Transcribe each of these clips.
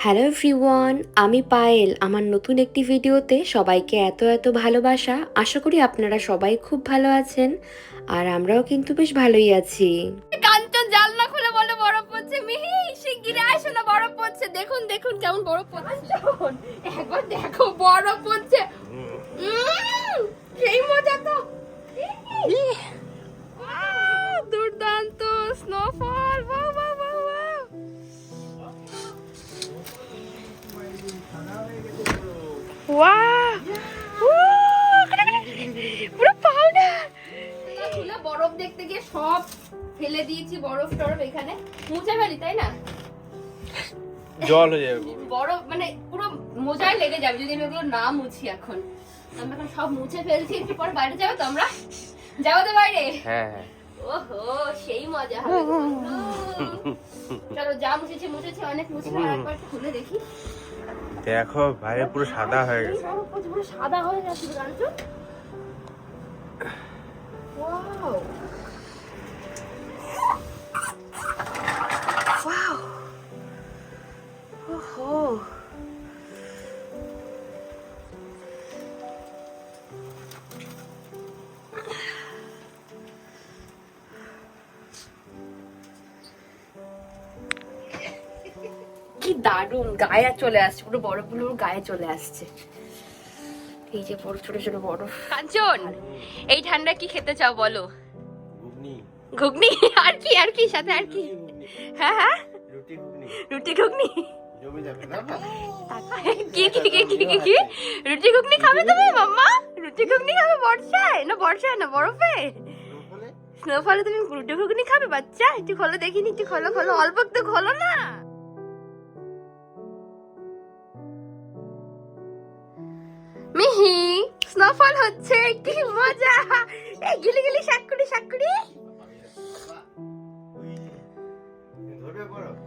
Hello everyone, আমি পায়েল। আমার নতুন একটি ভিডিওতে সবাইকে এত এত ভালোবাসা। আশা করি আপনারা সবাই খুব ভালো আছেন, আর আমরাও কিন্তু বেশ ভালোই আছি। কাঞ্চন জানলা খুলে বলে বরফ পড়ছে। মিহি শিগগিরই আসো না, বরফ পড়ছে। দেখুন দেখুন কেমন বরফ পড়ছে। একবার দেখো বরফ পড়ছে। সেই মজা তো। দুর্দান্ত স্নোফল। বাহ বাহ বাহ বাহ। পুরো পাউডার। বরফ দেখতে গিয়ে সব ফেলে দিয়েছি, বরফ টরফ এখানে মুছে ফেলি, তাই না? জল হয়ে যাবে বরফ মানে পুরো মোজায় লেগে যাবে যদি আমি এগুলো না মুছি। এখন আমি এখন সব মুছে ফেলছি। একটু পর বাইরে যাবো তো আমরা, যাবো তো বাইরে। হ্যাঁ ওহো সেই মজা হবে গো বন্ধু। চলো যা মুছেছি মুছেছি, অনেক মুছে একবার খুলে দেখি। দেখো বাইরে পুরো সাদা হয়ে গেছে। পুরো সাদা হয়ে গেছে কাঞ্চন। Wow wow. ওহো কি দারুণ, গায়ে চলে আসছে, পুরো বরফগুলো গায়ে চলে আসছে। এই যে বড় ছোট ছোট বরফ। কাঞ্চন এই ঠান্ডা কি খেতে চাও বলো? ঘুগনি ঘুগনি? আর কি আর কি সাথে আর কি? হ্যাঁ হ্যাঁ রুটি ঘুগনি রুটি ঘুগনি। জমে যাবে না কি কি কি কি কি কি রুটি ঘুগনি খাবে তুমি মাম্মা? রুটি ঘুগনি খাবে বর্ষায়? না বর্ষায় না, বরফে স্নোফলে তুমি রুটি ঘুগনি খাবে বাচ্চা? একটু খোলো দেখিনি, একটু খোলো খোলো, অল্প একটু খোলো না। মিহি স্নোফল হচ্ছে, কি মজা। এই গিলি গিলি শাকুড়ি শাকুড়ি। ধরবে বরফ।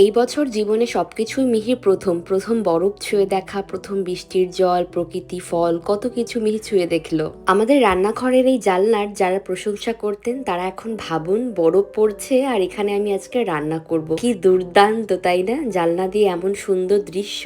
এই বছর জীবনে সবকিছুই মিহির প্রথম প্রথম বরফ ছুঁয়ে দেখা, প্রথম বৃষ্টির জল, প্রকৃতি, ফল, কত কিছু মিহি ছুঁয়ে দেখলো। আমাদের রান্নাঘরের এই জানলার যারা প্রশংসা করতেন তারা এখন ভাবুন বরফ পড়ছে আর এখানে আমি আজকে রান্না করব। কি দুর্দান্ত তাই না? জানলা দিয়ে এমন সুন্দর দৃশ্য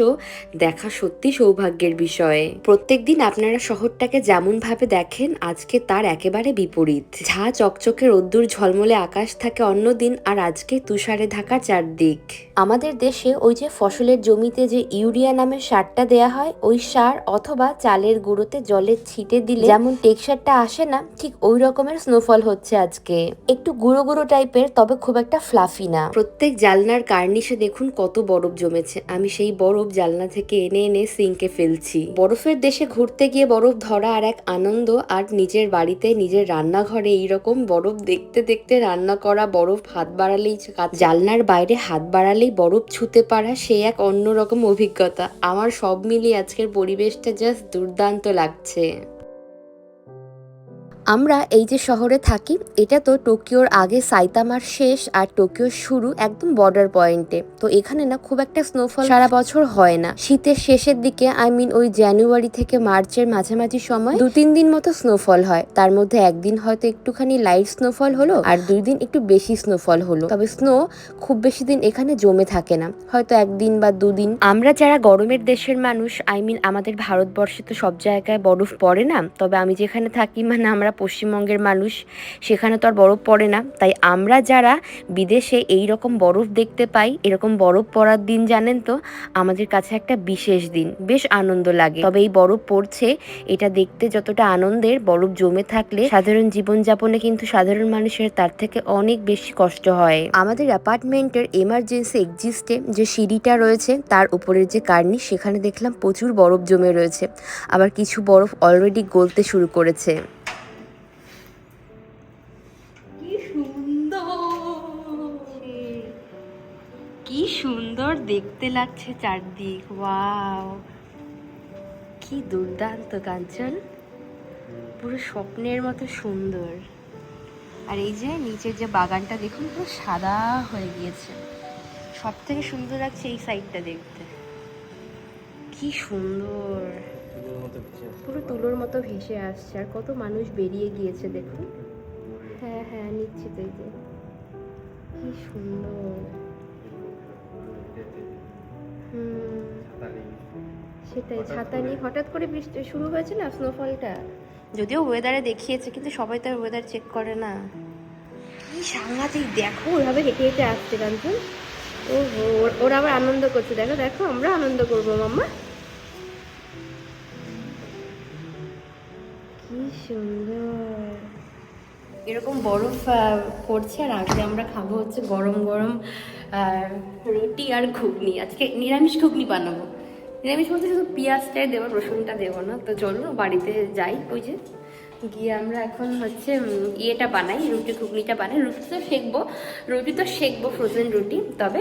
দেখা সত্যি সৌভাগ্যের বিষয়। প্রত্যেকদিন আপনারা শহরটাকে যেমন ভাবে দেখেন আজকে তার একেবারে বিপরীত। ঝা চকচকে রোদ্দুর ঝলমলে আকাশ থাকে অন্যদিন, আর আজকে তুষারে ঢাকা চারদিক। আমাদের দেশে ওই যে ফসলের জমিতে যে ইউরিয়া নামের সারটা দেয়া হয়, ওই সার অথবা চালের গুঁড়োতে জলের ছিটে দিলে যেমন টেক্সচারটা আসে না, ঠিক ওই রকমের স্নোফল হচ্ছে আজকে। একটু গুঁড়ো গুঁড়ো টাইপের, তবে খুব একটা ফ্লাফি না। প্রত্যেক জানলার কার্নিশে দেখুন কত বরফ জমেছে। আমি সেই বরফ জানলা থেকে এনে এনে সিঙ্কে ফেলছি। বরফের দেশে ঘুরতে গিয়ে বরফ ধরা আর এক আনন্দ, আর নিজের বাড়িতে নিজের রান্নাঘরে এইরকম বরফ দেখতে দেখতে রান্না করা, বরফ হাত বাড়ালেই জানলার বাইরে হাত বাড়ালেই বরফ ছুঁতে পারা, সে এক অন্যরকম অভিজ্ঞতা। আমার সব মিলিয়ে আজকের পরিবেশটা জাস্ট দুর্দান্ত লাগছে। আমরা এই যে শহরে থাকি, এটা তো টোকিওর আগে সাইতামার শেষ আর টোকিওর শুরু একদম বর্ডার পয়েন্টে। তো এখানে না খুব একটা স্নোফল সারা বছর হয় না। শীতের শেষের দিকে ওই জানুয়ারি থেকে মার্চের মাঝামাঝি সময় 2-3 দিন মতো স্নোফল হয়। তার মধ্যে একদিন হয়তো একটুখানি লাইট স্নোফল হলো আর 2 দিন একটু বেশি স্নোফল হলো। তবে স্নো খুব বেশি দিন এখানে জমে থাকে না, হয়তো 1 দিন বা 2 দিন। আমরা যারা গরমের দেশের মানুষ, আমাদের ভারতবর্ষে তো সব জায়গায় বরফ পড়ে না। তবে আমি যেখানে থাকি আমরা পশ্চিমবঙ্গের মানুষ, সেখানে তো আর বরফ পড়ে না। তাই আমরা যারা বিদেশে এই রকম বরফ দেখতে পাই, এরকম বরফ পড়ার দিন জানেন তো আমাদের কাছে একটা বিশেষ দিন, বেশ আনন্দ লাগে। তবে এই বরফ পড়ছে এটা দেখতে যতটা আনন্দের, বরফ জমে থাকলে সাধারণ জীবনযাপনে কিন্তু সাধারণ মানুষের তার থেকে অনেক বেশি কষ্ট হয়। আমাদের অ্যাপার্টমেন্টের এমার্জেন্সি এক্সিস্টে যে সিঁড়িটা রয়েছে তার উপরের যে কার্নিশ, সেখানে দেখলাম প্রচুর বরফ জমে রয়েছে। আবার কিছু বরফ অলরেডি গলতে শুরু করেছে। কি সুন্দর দেখতে লাগছে চারদিক। ওয়াও, কি দুর্দান্ত কাঞ্চন, পুরো স্বপ্নের মতো সুন্দর। আর এই যে নিচের যে বাগানটা দেখুন পুরো সাদা হয়ে গিয়েছে। সব থেকে সুন্দর লাগছে এই সাইডটা দেখতে, কি সুন্দর, পুরো তুলোর মতো ভেসে আসছে। আর কত মানুষ বেরিয়ে গিয়েছে দেখুন। হ্যাঁ হ্যাঁ নিচ্ছি তো, এই যে কি সুন্দর। সেটাই, ছাতা নিয়ে হঠাৎ করে বৃষ্টি শুরু হয়েছে না, স্নোফলটা। যদিও ওয়েদারে দেখিয়েছে, কিন্তু সবাই তো আর ওয়েদার চেক করে না। কি সাংঘাতিক, দেখো ওইভাবে হেঁটে হেঁটে আসছে কাঞ্চন। ও, ওরা আবার আনন্দ করছে, দেখো দেখো, আমরা আনন্দ করবো মাম্মা। কি সুন্দর এরকম বরফ পড়ছে, আর আগে আমরা খাবো হচ্ছে গরম গরম রুটি আর ঘুগনি। আজকে নিরামিষ ঘুগনি বানাবো। নিরামিষ বলতে শুধু পেঁয়াজটাই দেবো, রসুনটা দেবো না। তো চলো বাড়িতে যাই, ওই যে গিয়ে আমরা এখন হচ্ছে ইয়েটা বানাই, রুটি ঘুগনিটা বানাই। রুটি তো সেকবো ফ্রোজেন রুটি, তবে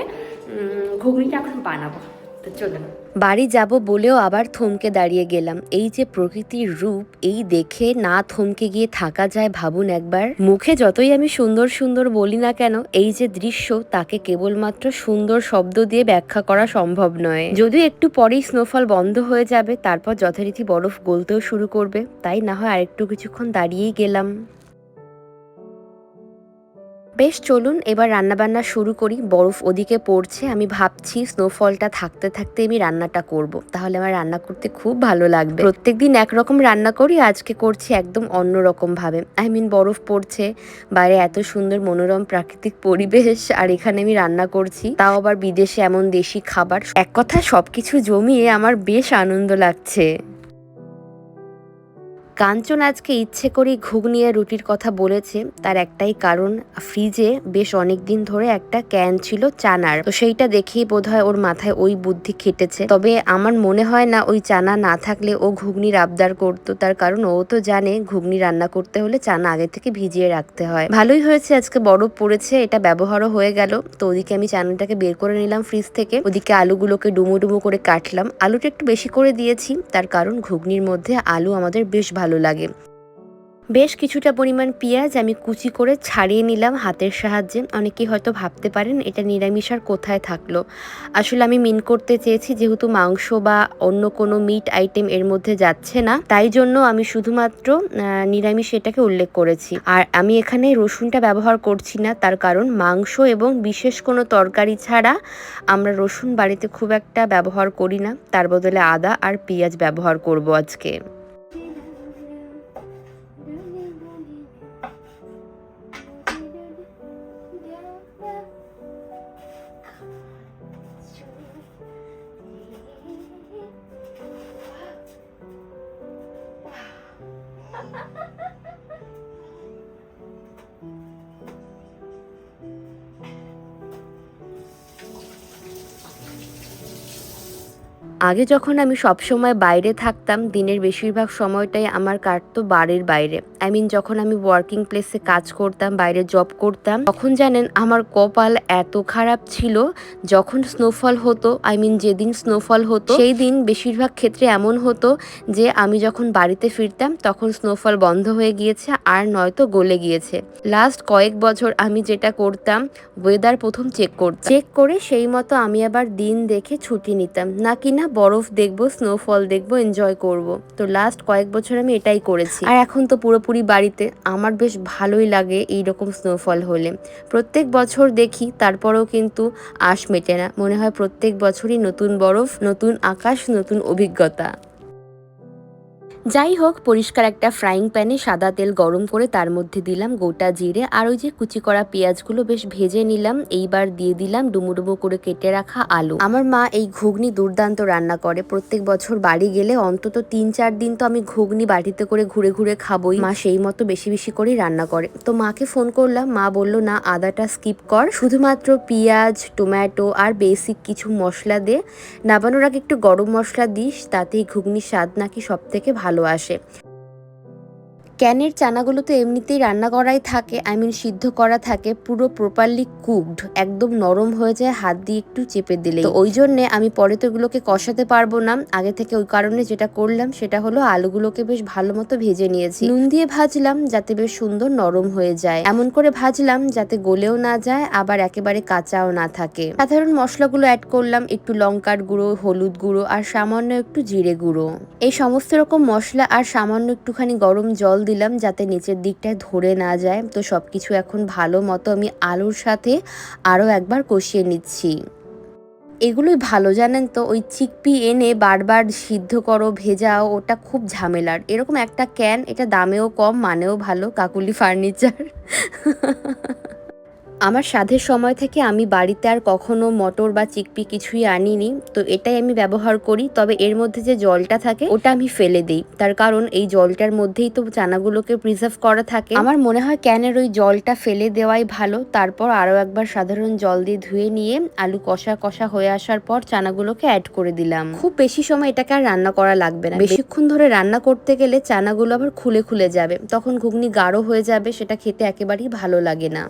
ঘুগনিটা এখন বানাবো। তো চলো। বাড়ি যাব বলেও আবার থমকে দাঁড়িয়ে গেলাম। এই যে প্রকৃতির রূপ, এই দেখে না থমকে গিয়ে থাকা যায় ভাবুন একবার। মুখে যতই আমি সুন্দর সুন্দর বলি না কেন, এই যে দৃশ্য, তাকে কেবলমাত্র সুন্দর শব্দ দিয়ে ব্যাখ্যা করা সম্ভব নয়। যদিও একটু পরেই স্নোফল বন্ধ হয়ে যাবে, তারপর যথারীতি বরফ গলতেও শুরু করবে, তাই না হয় আরেকটু কিছুক্ষণ দাঁড়িয়েই গেলাম। বেশ, চলুন এবার রান্নাবান্না শুরু করি। বরফ ওদিকে পড়ছে, আমি ভাবছি স্নোফলটা থাকতে থাকতে আমি রান্নাটা করব, তাহলে আমার রান্না করতে খুব ভালো লাগবে। প্রত্যেকদিন একরকম রান্না করি, আজকে করছি একদম অন্যরকম ভাবে। বরফ পড়ছে, বাইরে এত সুন্দর মনোরম প্রাকৃতিক পরিবেশ, আর এখানে আমি রান্না করছি, তাও আবার বিদেশে এমন দেশি খাবার। এক কথা সবকিছু জমিয়ে আমার বেশ আনন্দ লাগছে। কাঞ্চন আজকে ইচ্ছে করেই ঘুগনি আর রুটির কথা বলেছে, তার একটাই কারণ, ফ্রিজে বেশ অনেক দিন ধরে একটা ক্যান ছিল চানার, তো সেইটা দেখেই বোধহয় ওর মাথায় ওই বুদ্ধি খেটেছে। তবে আমার মনে হয় না ওই চানা না থাকলে ও ঘুগনির আবদার করতো, তার কারণ ও তো জানে ঘুগনি রান্না করতে হলে চানা আগে থেকে ভিজিয়ে রাখতে হয়। ভালোই হয়েছে আজকে বরফ পড়েছে, এটা ব্যবহারও হয়ে গেল। তো ওদিকে আমি চানাটাকে বের করে নিলাম ফ্রিজ থেকে, ওদিকে আলুগুলোকে ডুমো ডুমো করে কাটলাম। আলুটা একটু বেশি করে দিয়েছি, তার কারণ ঘুগনির মধ্যে আলু আমাদের বেশ ভালো লাগে। বেশ কিছুটা পরিমাণ পেঁয়াজ আমি কুচি করে ছাড়িয়ে নিলাম হাতের সাহায্যে। অনেকেই হয়তো ভাবতে পারেন এটা নিরামিষ আর কোথায় থাকলো। আসলে আমি মিন করতে চেয়েছি, যেহেতু মাংস বা অন্য কোনো মিট আইটেম এর মধ্যে যাচ্ছে না, তাই জন্য আমি শুধুমাত্র নিরামিষ এটাকে উল্লেখ করেছি। আর আমি এখানে রসুনটা ব্যবহার করছি না, তার কারণ মাংস এবং বিশেষ কোনো তরকারি ছাড়া আমরা রসুন বাড়িতে খুব একটা ব্যবহার করি না, তার বদলে আদা আর পেঁয়াজ ব্যবহার করব আজকে। আগে যখন আমি সবসময় বাইরে থাকতাম, দিনের বেশিরভাগ সময়টাই আমার কাটতো বাড়ির বাইরে। যখন আমি ওয়ার্কিং প্লেসে কাজ করতাম, বাইরে জব করতাম, তখন জানেন আমার কপাল এত খারাপ ছিল, যখন স্নোফল হতো, যেদিন স্নোফল হতো সেই দিন বেশিরভাগ ক্ষেত্রে এমন হতো যে আমি যখন বাড়িতে ফিরতাম তখন স্নোফল বন্ধ হয়ে গিয়েছে, আর নয়তো গলে গিয়েছে। লাস্ট কয়েক বছর আমি যেটা করতাম, ওয়েদার প্রথম চেক করে সেই মতো আমি আবার দিন দেখে ছুটি নিতাম, না কিনা বরফ দেখবো, স্নোফল দেখবো, এনজয় করব। তো লাস্ট কয়েক বছর আমি এটাই করেছি, আর এখন তো পুরোপুরি বাড়িতে। আমার বেশ ভালোই লাগে এইরকম স্নোফল হলে। প্রত্যেক বছর দেখি, তারপরেও কিন্তু আশ মেটে না, মনে হয় প্রত্যেক বছরই নতুন বরফ, নতুন আকাশ, নতুন অভিজ্ঞতা। যাই হোক, পরিষ্কার একটা ফ্রাইং প্যানে সাদা তেল গরম করে তার মধ্যে দিলাম গোটা জিরে, আর ওই যে কুচি করা পেঁয়াজগুলো বেশ ভেজে নিলাম। এইবার দিয়ে দিলাম ডুমো ডুমো করে কেটে রাখা আলু। আমার মা এই ঘুগনি দুর্দান্ত রান্না করে, প্রত্যেক বছর বাড়ি গেলে অন্তত 3-4 দিন তো আমি ঘুগনি বাটিতে করে ঘুরে ঘুরে খাবোই। মা সেই মতো বেশি বেশি করেই রান্না করে। তো মাকে ফোন করলাম, মা বললো না, আদাটা স্কিপ কর, শুধুমাত্র পেঁয়াজ, টমেটো আর বেসিক কিছু মশলা দে, নামানোর আগে একটু গরম মশলা দিস, তাতেই ঘুগনির স্বাদ নাকি সব থেকে ভালো আসে। ক্যানের চানাগুলো তো এমনিতেই রান্না করাই থাকে, সিদ্ধ করা থাকে, পুরো প্রপারলি কুকড, একদম নরম হয়ে যায় হাত দিয়ে একটু চেপে দিলে। তো ওই জন্যে আমি পরে তো এগুলোকে কষাতে পারবো না আগে থেকে, ওই কারণে যেটা করলাম সেটা হলো আলুগুলোকে বেশ ভালো মতো ভেজে নিয়েছি। নুন দিয়ে ভাজলাম যাতে বেশ সুন্দর নরম হয়ে যায়, এমন করে ভাজলাম যাতে গলেও না যায়, আবার একেবারে কাঁচাও না থাকে। সাধারণ মশলাগুলো অ্যাড করলাম, একটু লঙ্কার গুঁড়ো, হলুদ গুঁড়ো আর সামান্য একটু জিরে গুঁড়ো। এই সমস্ত রকম মশলা আর সামান্য একটুখানি গরম জল দিলাম যাতে নিচের দিকটায় ধরে না যায়। তো সব কিছু এখন ভালো মতো আমি আলুর সাথে আরও একবার কষিয়ে নিচ্ছি। এগুলোই ভালো জানেন তো, ওই চিকপি এনে বারবার সিদ্ধ করো ভেজাও ওটা খুব ঝামেলার। এরকম একটা ক্যান, এটা দামেও কম মানেও ভালো, কাকুলি ফার্নিচার। আমার সাধের সময় থেকে আমি বাড়িতে আর কখনো মটর বা চিকপি কিছুই আনিনি, তো এটাই আমি ব্যবহার করি। তবে এর মধ্যে যে জলটা থাকে ওটা আমি ফেলে দিই, তার কারণ এই জলটার মধ্যেই তো চানাগুলোকে প্রিজার্ভ করা থাকে। আমার মনে হয় ক্যানের ওই জলটা ফেলে দেওয়াই ভালো। তারপর আরও একবার সাধারণ জল দিয়ে ধুয়ে নিয়ে আলু কষা কষা হয়ে আসার পর চানাগুলোকে অ্যাড করে দিলাম। খুব বেশি সময় এটাকে আর রান্না করা লাগবে না, বেশিক্ষণ ধরে রান্না করতে গেলে চানাগুলো আবার খুলে খুলে যাবে, তখন ঘুগনি গাঢ় হয়ে যাবে, সেটা খেতে একেবারেই ভালো লাগে না।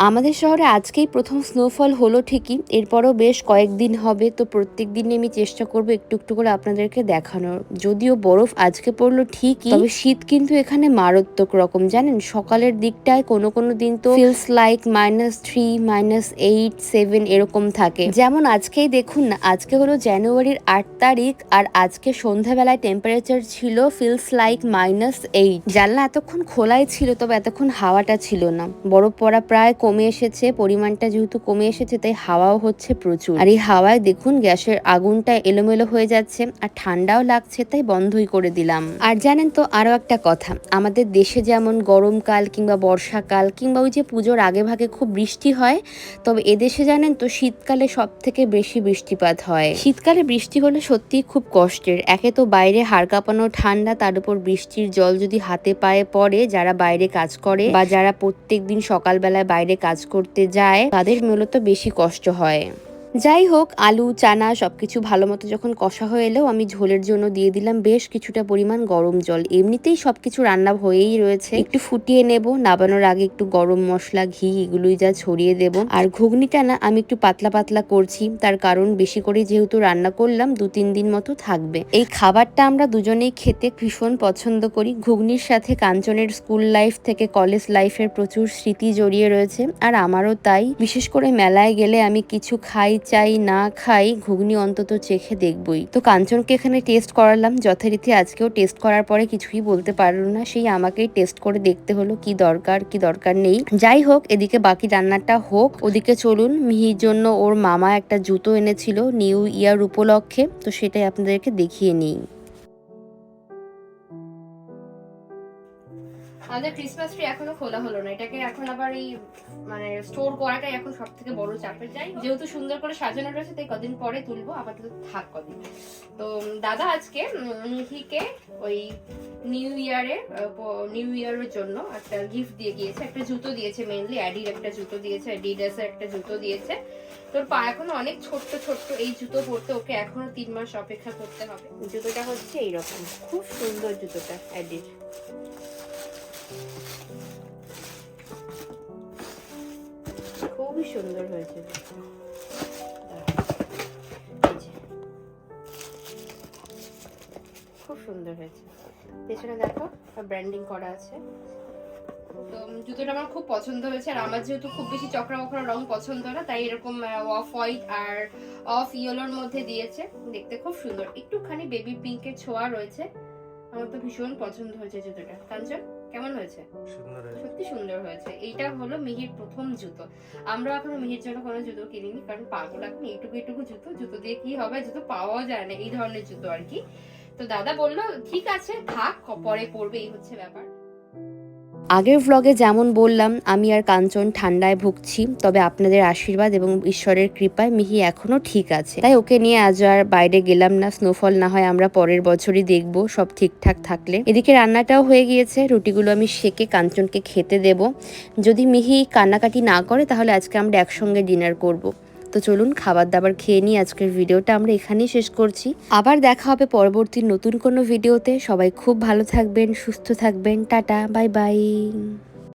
আমাদের শহরে আজকেই প্রথম স্নোফল হলো ঠিকই, এরপরও বেশ কয়েকদিন হবে। তো প্রত্যেক দিনই আমি চেষ্টা করবো একটু একটু করে আপনাদেরকে দেখানোর। যদিও বরফ আজকে পড়লো ঠিকই, তবে শীত কিন্তু এখানে মারাত্মক রকম জানেন। সকালের দিকটায় কোনো কোনো দিন তো ফিলস লাইক -3, -8, 7 এরকম থাকে। যেমন আজকেই দেখুন না, আজকে হলো জানুয়ারির 8 তারিখ, আর আজকে সন্ধ্যাবেলায় টেম্পারেচার ছিল ফিলস লাইক -8। জানলা এতক্ষণ খোলাই ছিল, তবে এতক্ষণ হাওয়াটা ছিল না। বরফ পড়া প্রায় কমে এসেছে, পরিমাণটা যেহেতু কমে এসেছে তাই হাওয়াও হচ্ছে প্রচুর। আর এই হাওয়ায় দেখুন গ্যাসের আগুনটা এলোমেলো হয়ে যাচ্ছে, আর ঠান্ডাও লাগছে, তাই বন্ধই করে দিলাম। আর জানেন তো আরো একটা কথা, আমাদের দেশে যেমন গরমকাল কিংবা বর্ষাকাল কিংবা ওই যে পুজোর আগে ভাগে খুব বৃষ্টি হয়, তবে এদেশে জানেন তো শীতকালে সব থেকে বেশি বৃষ্টিপাত হয়। শীতকালে বৃষ্টি হলে সত্যিই খুব কষ্টের। একে তো বাইরে হাড় কাঁপানো ঠান্ডা, তার উপর বৃষ্টির জল যদি হাতে পায়ে পড়ে, যারা বাইরে কাজ করে বা যারা প্রত্যেকদিন সকালবেলায় বাইরে কাজ করতে যায় তাদের মূলত বেশি কষ্ট হয়। যাই হোক, আলু চানা সবকিছু ভালো মতো যখন কষা হয়ে এলেও আমি ঝোলের জন্য দিয়ে দিলাম বেশ কিছুটা পরিমাণ গরম জল। এমনিতেই সবকিছু রান্না হয়েই রয়েছে, একটু ফুটিয়ে নেব। নাবানোর আগে একটু গরম মশলা ঘি এগুলোই যা ছড়িয়ে দেব। আর ঘুগনিটা না আমি একটু পাতলা পাতলা করছি, তার কারণ বেশি করে যেহেতু রান্না করলাম 2-3 দিন মতো থাকবে। এই খাবারটা আমরা দুজনেই খেতে ভীষণ পছন্দ করি। ঘুগনির সাথে কাঞ্চনের স্কুল লাইফ থেকে কলেজ লাইফের প্রচুর স্মৃতি জড়িয়ে রয়েছে, আর আমারও তাই। বিশেষ করে মেলায় গেলে আমি কিছু খাই চাই না খাই, ঘুগনি অন্তত চেখে দেখবই। তো কাঞ্চনকে এখানে টেস্ট করালাম যথারীতি। আজকেও টেস্ট করার পরে কিছুই বলতে পারলো না, সেই আমাকেই টেস্ট করে দেখতে হলো কি দরকার কি দরকার নেই। যাই হোক, এদিকে বাকি রান্নাটা হোক। ওদিকে চলুন, মিহির জন্য ওর মামা একটা জুতো এনেছিল নিউ ইয়ার উপলক্ষে, তো সেটাই আপনাদেরকে দেখিয়ে নিই। আমাদের ক্রিসমাস ট্রি এখনো খোলা হলো না, এটাকে এখন আবার এই মানে স্টোর করাটাই এখন সব থেকে বড় চাপের। যাই যেহেতু সুন্দর করে সাজানো রয়েছে তাই কদিন পরে তুলবো, আপাতত থাক কদিন। তো দাদা আজকে মিহিকে ওই নিউ ইয়ারের জন্য একটা গিফট দিয়ে গিয়েছে, একটা জুতো দিয়েছে। মেইনলি অ্যাডির একটা জুতো দিয়েছে, অ্যাডিডাসের একটা জুতো দিয়েছে। তোর পা এখনো অনেক ছোট্ট ছোট্ট, এই জুতো পরতে ওকে এখনো 3 মাস অপেক্ষা করতে হবে। জুতোটা হচ্ছে এইরকম, খুব সুন্দর জুতোটা অ্যাডির। খুবই সুন্দর হয়েছে, খুব সুন্দর হয়েছে। পেছনে দেখো ব্র্যান্ডিং করা আছে। তো জুতোটা আমার খুব পছন্দ হয়েছে, আর আমার যেহেতু খুব বেশি চকরা বকরা রং পছন্দ না, তাই এরকম অফ হোয়াইট আর অফ ইয়েলোর মধ্যে দিয়েছে। দেখতে খুব সুন্দর, একটুখানি বেবি পিঙ্কের ছোঁয়া রয়েছে। আমার তো ভীষণ পছন্দ হয়েছে জুতোটা। কাঞ্চন কেমন হয়েছে? সত্যি সুন্দর হয়েছে। এইটা হলো মিহির প্রথম জুতো। আমরা এখনো মিহির জন্য কোনো জুতো কিনিনি, কারণ পাগল এখন এইটুকু জুতো দিয়ে কি হবে, জুতো পাওয়াও যায় না এই ধরনের জুতো আর কি। তো দাদা বললো ঠিক আছে থাক, পরে পরবে, এই হচ্ছে ব্যাপার। আগের ভ্লগে যেমন বললাম আমি আর কাঞ্চন ঠান্ডায় ভুগছি, তবে আপনাদের আশীর্বাদ এবং ঈশ্বরের কৃপায় মিহি এখনো ঠিক আছে, তাই ওকে নিয়ে আজ আর বাইরে গেলাম না। স্নোফল না হয় আমরা পরের বছরই দেখবো, সব ঠিকঠাক থাকলে। এদিকে রান্নাটাও হয়ে গিয়েছে, রুটিগুলো আমি সেকে কাঞ্চনকে খেতে দেব। যদি মিহি কান্নাকাটি না করে তাহলে আজকে আমরা একসঙ্গে ডিনার করব। তো চলুন খাবার দাবার খেয়ে নিই। আজকের ভিডিওটা আমরা এখানেই শেষ করছি। আবার দেখা হবে পরবর্তী নতুন কোনো ভিডিওতে। সবাই খুব ভালো থাকবেন, সুস্থ থাকবেন। Tata, bye bye.